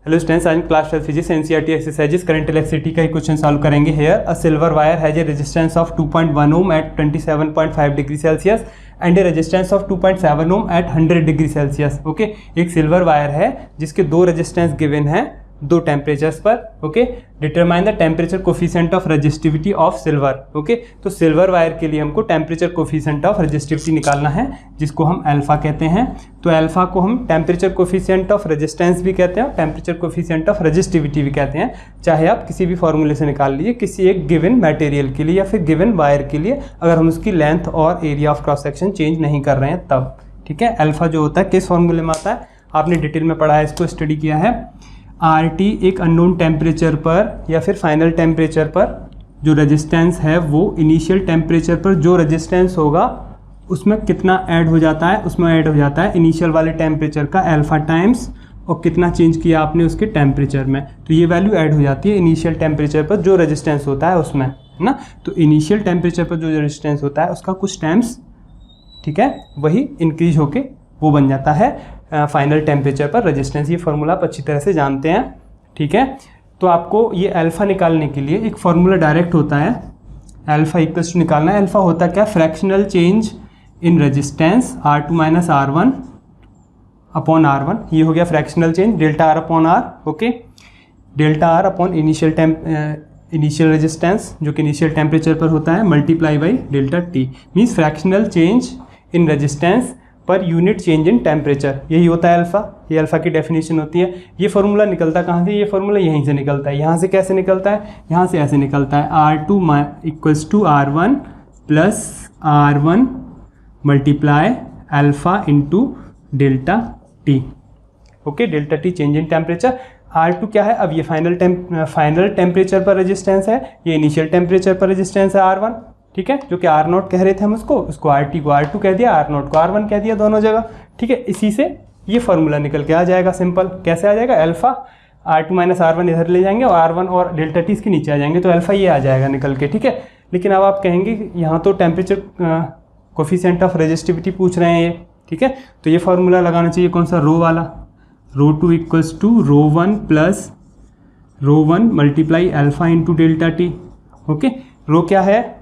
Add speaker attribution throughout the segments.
Speaker 1: Hello students, आज class 12 physics NCERT exercises current electricity का ही क्वेश्चन सॉल्व करेंगे। Here a silver wire has a resistance of 2.1 ohm at 27.5 degree Celsius and a resistance of 2.7 ohm at 100 degree Celsius. Okay, एक silver wire है जिसके दो resistance given है दो temperatures पर। Okay, determine the temperature coefficient of resistivity of silver. Okay, तो silver wire के लिए हमको टेम्परेचर कोफिशिएंट ऑफ रेजिस्टिविटी निकालना है जिसको हम अल्फा कहते हैं। तो अल्फा को हम टेम्परेचर कोफिशिएंट ऑफ रेजिस्टेंस भी कहते हैं, टेम्परेचर कोफिशिएंट ऑफ रेजिस्टिविटी भी कहते हैं। चाहे आप किसी भी फॉर्मूले से निकाल लीजिए, किसी एक गिवन मटेरियल के लिए या फिर गिवन वायर के लिए, अगर हम उसकी लेंथ और area of cross section change नहीं कर रहे हैं तब। ठीक है, अल्फा जो होता है किस फॉर्मूले में आता है, आपने डिटेल में पढ़ा है, इसको स्टडी किया है। RT एक अननोन टेम्परेचर पर या फिर फाइनल टेम्परेचर पर जो रेजिस्टेंस है वो इनिशियल टेम्परेचर पर जो रेजिस्टेंस होगा उसमें कितना ऐड हो जाता है, उसमें ऐड हो जाता है इनिशियल वाले टेम्परेचर का अल्फा टाइम्स और कितना चेंज किया आपने उसके टेम्परेचर में, तो ये वैल्यू ऐड हो जाती है इनिशियल टेम्परेचर पर जो रेजिस्टेंस होता है उसमें, है ना। तो इनिशियल टेम्परेचर पर जो रेजिस्टेंस होता है उसका कुछ टाइम्स, ठीक है, वही इंक्रीज होके वो बन जाता है फाइनल टेम्परेचर पर रेजिस्टेंस। ये फार्मूला आप अच्छी तरह से जानते हैं। ठीक है, तो आपको ये अल्फा निकालने के लिए एक फार्मूला डायरेक्ट होता है, अल्फा इक्वल्स टू निकालना है। अल्फा होता क्या, fractional change in resistance R2 minus R1 upon R1। ये हो गया fractional change delta R upon R। Okay, delta R upon initial resistance जो कि इनिशियल टेम्परेचर पर होता है multiply by delta T, means fractional change in resistance per unit change in temperature, यही होता है अल्फा। ये अल्फा की डेफिनेशन होती है। ये फार्मूला निकलता कहाँ से, ये फार्मूला यहीं से निकलता है। यहाँ से कैसे निकलता है, यहाँ से ऐसे निकलता है, R2 equals to R1 plus R1 multiply alpha into delta T। Okay, delta T change in temperature. R2 क्या है, अब ये फाइनल टेम्परेचर पर रेजिस्टेंस है, ये इनिशियल टेम्परेचर पर रेजिस्टेंस है R1, ठीक है, जो कि R0 कह रहे थे हम उसको RT को R2 कह दिया, R0 को R1 कह दिया दोनों जगह। ठीक है, इसी से ये फार्मूला निकल के आ जाएगा। सिंपल कैसे आ जाएगा, अल्फा R2 माइनस R1 इधर ले जाएंगे और R1 और डेल्टा T इसके नीचे आ जाएंगे, तो अल्फा ये आ जाएगा निकल के। ठीक है, लेकिन अब आप कहेंगे यहाँ तो टेम्परेचर कोफिशिएंट ऑफ रेजिस्टिविटी पूछ रहे हैं ये। ठीक है, तो ये फार्मूला लगाना चाहिए कौन सा, रो वाला, ρ2 equals to ρ1 plus ρ1 multiply alpha into delta T। Okay, rho क्या है,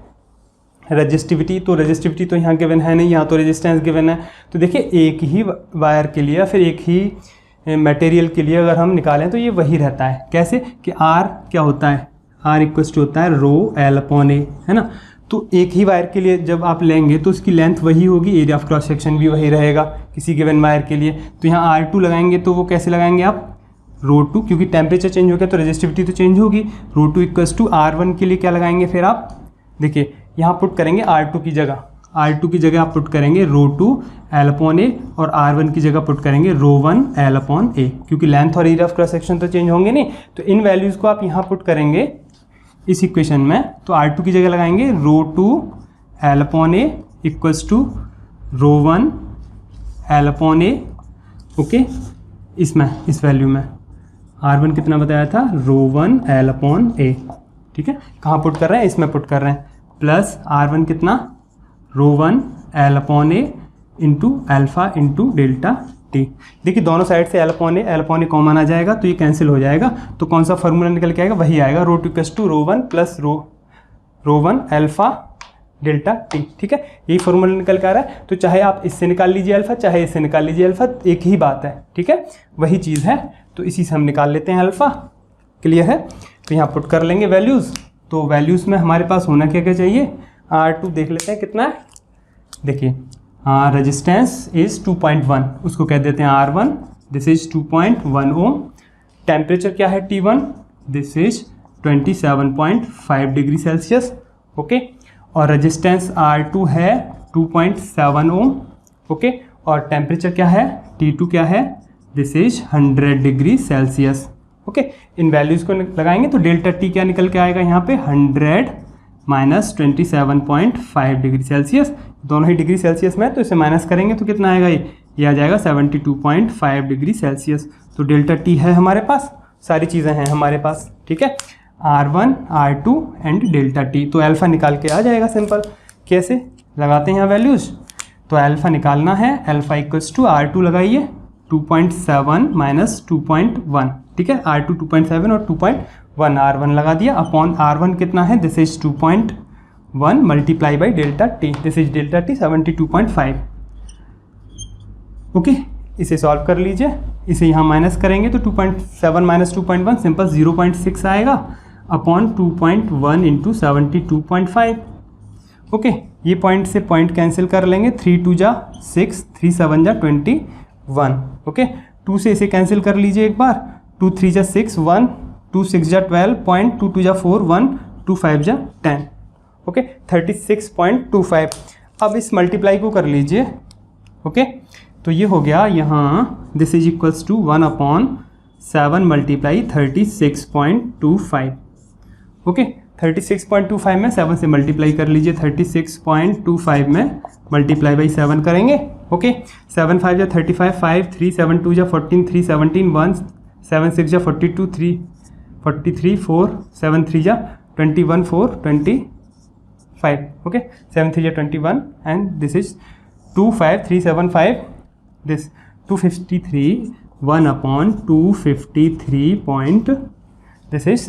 Speaker 1: रेजिस्टिविटी, तो रेजिस्टिविटी तो यहाँ गिवन है नहीं, यहाँ तो रेजिस्टेंस गिवन है। तो देखिए एक ही वायर के लिए या फिर एक ही मटेरियल के लिए अगर हम निकालें तो ये वही रहता है। कैसे कि R क्या होता है, R इक्वल्स टू होता है रो L अपॉन A, है ना। तो एक ही वायर के लिए जब आप लेंगे तो उसकी लेंथ वही होगी, एरिया ऑफ क्रॉस सेक्शन भी वही रहेगा किसी गिवन वायर के लिए। तो यहाँ R2 लगाएंगे तो वो कैसे लगाएंगे आप, ρ2, क्योंकि टेम्परेचर चेंज हो गया तो रेजिस्टिविटी तो चेंज होगी। ρ2 इक्वल्स टू R1 के लिए क्या लगाएंगे फिर आप, देखिए यहाँ पुट करेंगे R2 की जगह, R2 की जगह आप पुट करेंगे ρ2 L अपॉन A और R1 की जगह पुट करेंगे ρ1 L अपॉन A, क्योंकि लेंथ और एरिया ऑफ क्रॉस सेक्शन तो चेंज होंगे नहीं। तो इन वैल्यूज़ को आप यहाँ पुट करेंगे इस इक्वेशन में, तो R2 की जगह लगाएंगे ρ2 L upon A equals to ρ1 L upon A। Okay, इसमें इस वैल्यू में R1 कितना बताया था, ρ1 L अपॉन A। ठीक है, कहाँ पुट कर रहे हैं, इसमें पुट कर रहे हैं, प्लस R1 कितना, ρ1 L upon A into alpha into delta T। देखिए दोनों साइड से L अपॉन A कॉमन आ जाएगा तो ये कैंसिल हो जाएगा, तो कौन सा फार्मूला निकल के आएगा, वही आएगा, ρ2 equals to ρ1 plus ρ1 alpha delta T। ठीक है, यही फार्मूला निकल के आ रहा है। तो चाहे आप इससे निकाल लीजिए अल्फा, चाहे इससे निकाल लीजिए अल्फा, एक ही बात है। ठीक है, वही चीज़ है, तो इसी से हम निकाल लेते हैं अल्फा। क्लियर है, तो यहाँ पुट कर लेंगे वैल्यूज़। तो वैल्यूज़ में हमारे पास होना क्या क्या चाहिए, R2 देख लेते हैं कितना है, देखिए रेजिस्टेंस इज़ 2.1, उसको कह देते हैं R1, this is 2.1 Om. Temperature क्या है T1, this is 27.5 degree Celsius. Okay, और रेजिस्टेंस R2 है 2.7 ओम। ओके, और टेम्परेचर क्या है T2 क्या है, this is 100 degree Celsius. Okay, in values को लगाएंगे तो डेल्टा T क्या निकल के आएगा यहाँ पे, 100 माइनस 27.5 डिग्री सेल्सियस, दोनों ही डिग्री सेल्सियस में, तो इसे माइनस करेंगे तो कितना आएगा, ये आ जाएगा 72.5 डिग्री सेल्सियस। तो डेल्टा T है हमारे पास, सारी चीज़ें हैं हमारे पास। ठीक है, R1 R2 and delta T, तो अल्फा निकाल के आ जाएगा सिंपल। कैसे लगाते हैं यहाँ वैल्यूज़, तो अल्फा निकालना है, अल्फा इक्वल्स टू R2 लगाइए 2.7 माइनस 2.1, ठीक है, R2 2.7 और 2.1 R1 लगा दिया अपॉन R1 कितना है, this is 2.1 multiply by delta T, this is delta T 72.5। Okay, इसे सॉल्व कर लीजिए, इसे यहाँ माइनस करेंगे तो 2.7 माइनस 2.1 सिंपल 0.6 आएगा अपॉन 2.1 इंटू 72.5। ओके, ये पॉइंट से पॉइंट कैंसिल कर लेंगे, 3 2 जा 6, 3 7 जा 21। ओके, 2 से इसे कैंसिल कर लीजिए एक बार, 2 3 जा 6 1, 2 6 जा 12 पॉइंट, 2 2 जा 4 1, 2 5 जा 10। ओके, 36.25। अब इस मल्टीप्लाई को कर लीजिए। ओके, तो ये हो गया यहाँ, this is equals to 1/7 multiply 36.25। Okay, 36.25 में 7 से मल्टीप्लाई कर लीजिए, 36.25 में मल्टीप्लाई बाई 7 करेंगे। ओके, 7 5 जा 35, 5 3 7 2 जा 14, 3 17 1 7 6 जा 42, 3 43 4 7 3 जा 21 4 25। ओके, 7 3 जा 21 and this is 25375, this 253 1/253 this is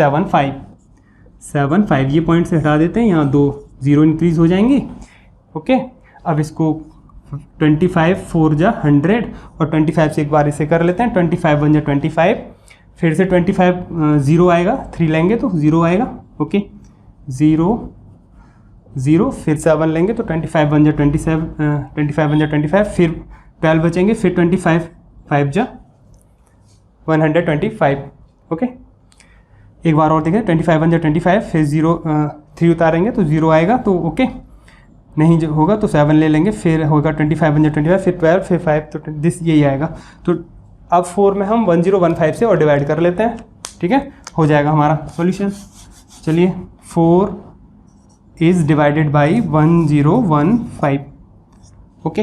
Speaker 1: 75। ये पॉइंट से हटा देते हैं, यहाँ 2 0 इंक्रीज हो जाएंगी। ओके, अब इसको 25 4 जा 100 और 25 से एक बार इसे कर लेते हैं, 25 1 जा 25, फिर से 25 0 आएगा, 3 लेंगे तो 0 आएगा। ओके, 0 0, फिर 7 लेंगे तो 25 1 जा 27, 25 1 जा 25, फिर 12 बचेंगे, फिर 25 5 जा 125। ओके, एक बार और देखें, 25 1 जा 25, फिर 0 3 उतारेंगे तो 0 आएगा, तो ओके नहीं जो होगा तो 7 ले लेंगे, फिर होगा 25 1 जा 25, फिर 12, फिर 5, तो दिस यही आएगा। तो अब 4 में हम 1015 से और डिवाइड कर लेते हैं, ठीक है, हो जाएगा हमारा सॉल्यूशन। चलिए, 4 इज़ डिवाइडेड बाई 1015। ओके,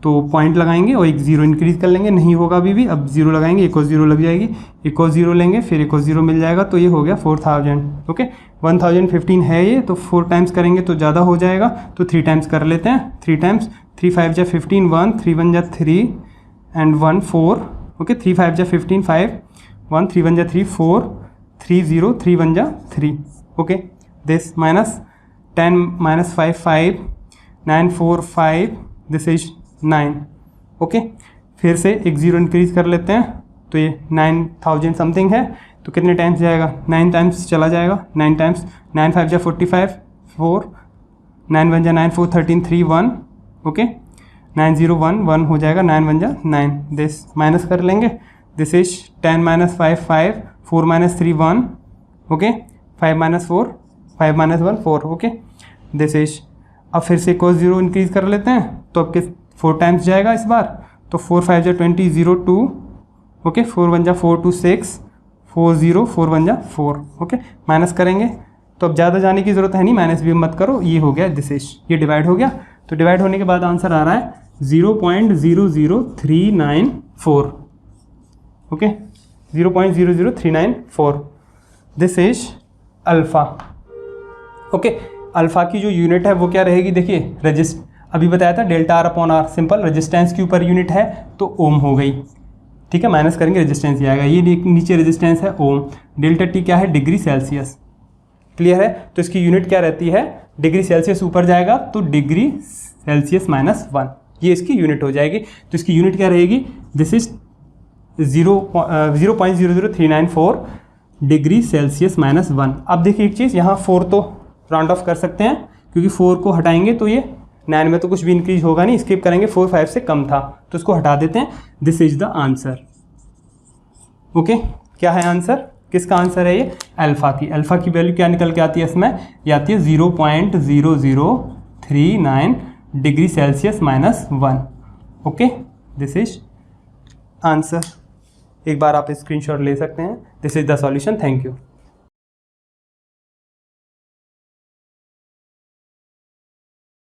Speaker 1: तो पॉइंट लगाएंगे और एक 0 इंक्रीज कर लेंगे, नहीं होगा अभी भी, अब 0 लगाएंगे, एक और 0 लग जाएगी, एक और 0 लेंगे, फिर एक और 0 मिल जाएगा, तो ये हो गया 4000। ओके, 1015 है ये, तो 4 टाइम्स करेंगे तो ज़्यादा हो जाएगा, तो 3 टाइम्स कर लेते हैं, 3 टाइम्स, 3 5 जा 15 1, 3 1 जा 3 एंड 1 4। ओके, 3 5 जा 15 5 1, 3 1 जा 3 4 3 0, 3 1 जा 3। Okay, this minus 10 minus 5 5 9 4 5, this is 9। Okay, फिर से एक 0 इंक्रीज कर लेते हैं, तो ये 9000 समथिंग है, तो कितने टाइम्स जाएगा, 9 टाइम्स चला जाएगा, 9 टाइम्स, 9 5 जा 45 4, 9 1 जा 9 4 13 3 1। ओके, 9 0 1 1 हो जाएगा, 9 1 जा 9, दिस माइनस कर लेंगे, this is 10 minus 5 5, 4 minus 3 1। Okay, 5 minus 4 5 minus 1 4। Okay, this is, अब फिर से एक और 0 इंक्रीज कर लेते हैं, तो अब किस 4 टाइम्स जाएगा इस बार, तो 4 5 जा 20 0 2। ओके, 4 1 जा 4 2 6 4 0 4 1 जा 4। ओके, माइनस करेंगे, तो अब ज़्यादा जाने की ज़रूरत है नहीं, माइनस भी मत करो, ये हो गया, दिस इज, ये डिवाइड हो गया, तो डिवाइड होने के बाद आंसर आ रहा है 0.00394। Okay, 0.00394, this is alpha. Okay, alpha की जो यूनिट है वो क्या रहेगी, देखिए रजिस्ट अभी बताया था delta R upon R, simple resistance के ऊपर यूनिट है तो ओम हो गई, ठीक है, माइनस करेंगे रेजिस्टेंस ही आएगा, ये नीचे रेजिस्टेंस है ओम, डेल्टा टी क्या है, डिग्री सेल्सियस। क्लियर है, तो इसकी यूनिट क्या रहती है, डिग्री सेल्सियस ऊपर जाएगा तो डिग्री सेल्सियस -1, ये इसकी यूनिट हो जाएगी। तो इसकी यूनिट क्या रहेगी, दिस इज 0.00394 डिग्री सेल्सियस -1। अब देखिए एक चीज़, यहाँ 4 तो राउंड ऑफ कर सकते हैं, क्योंकि 4 को हटाएंगे तो ये 9 में तो कुछ भी इंक्रीज होगा नहीं, स्किप करेंगे, 4 5 से कम था तो इसको हटा देते हैं, this is the answer. Okay, क्या है आंसर, किसका आंसर है ये, अल्फ़ा की। अल्फ़ा की वैल्यू क्या निकल के आती है इसमें, ये आती है 0.0039 degree Celsius -1। Okay, this is answer. एक बार आप स्क्रीनशॉट ले सकते हैं, this is the solution. Thank you.